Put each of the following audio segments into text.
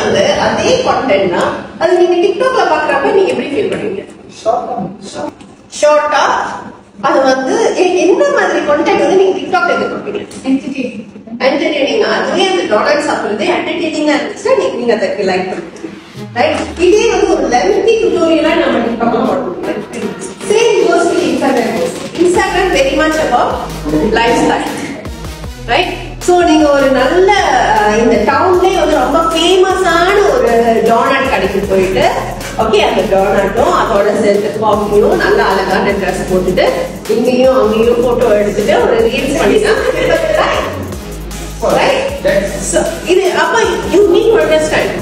வந்து அதே கண்டென்ட் தான் அது நீங்க டிக்டாக்ல பாக்குறப்ப நீங்க எப்படி ஃபீல் பண்ணுவீங்க? ஷார்ட்டா அது வந்து என்ன மாதிரி கண்டென்ட் வந்து நீங்க டிக்டாக்ல எதிர்பார்ப்பீங்க? என்டர்டெய்னிங். அதுவே அந்த டாலர் சாப்பிடுறது என்டர்டெய்னிங்கா இருந்துச்சுன்னா நீங்க அதை லைக் பண்ணுவீங்க. ரைட்? இதே வந்து ஒரு லென்த்தி டுட்டோரியலா நம்ம டிக்டாக்ல போடுறோம். Same goes to Instagram. Instagram very much about life style. Right? So நீங்க ஒரு நல்ல இந்த டவுன்லயே வந்து ரொம்ப ஃபேமஸான ஒரு டோனட் கடைக்கு போயிட்டு ஓகே அந்த டோனட்டும் அதோட சேர்த்து காஃபியும் நல்ல அழகான ட்ரெஸ் போட்டுட்டு இங்கேயும் அங்கேயும் போட்டோ எடுத்துட்டு ஒரு ரீல்ஸ் பண்ணினா இது அப்ப யூ நீட் டு அண்டர்ஸ்டாண்ட்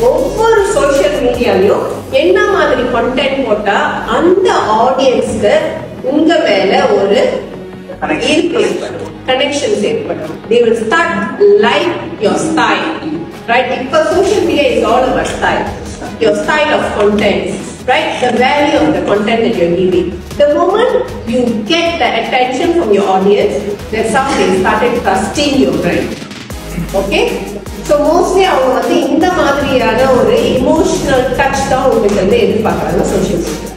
ஒவ்வொரு சோசியல் மீடியாலையும் என்ன மாதிரி கண்டென்ட் போட்டா அந்த ஆடியன்ஸ்க்கு உங்க மேல ஒரு ஈர்ப்பு ஏற்படும், கனெக்ஷன்ஸ் ஏற்படும். They will start like your style, right? Because social media is all about style, your style of content, right? The value of the content that you're giving. The moment you get the attention from your audience, then something started trusting your brand. Okay? So mostly அவங்க வந்து இந்த மாதிரியான ஒரு emotional touch தான் உங்களுக்கு வந்து எதிர்பார்க்கறாங்க social media.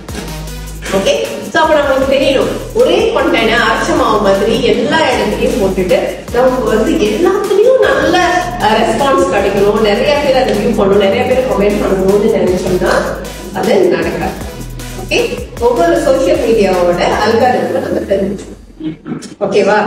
Okay? So அப்ப நமக்கு தெரியணும் ஒரே கண்டென்ட் அர்ச்சமாவ மாதிரி எல்லா இடத்துலயும் போட்டுட்டு நமக்கு வந்து எல்லாத்துலயும் நல்ல ரெஸ்பான்ஸ் கிடைக்கணும், நிறைய பேர் அதை வியூ பண்ணணும், நிறைய பேர் கமெண்ட் பண்ணணும்னு நினைச்சோம்னா அது நடக்காது. ஓகே? ஒவ்வொரு சோசியல் மீடியாவோட அல்காரிதம் நம்ம தெரிஞ்சுக்கணும். ஓகேவா?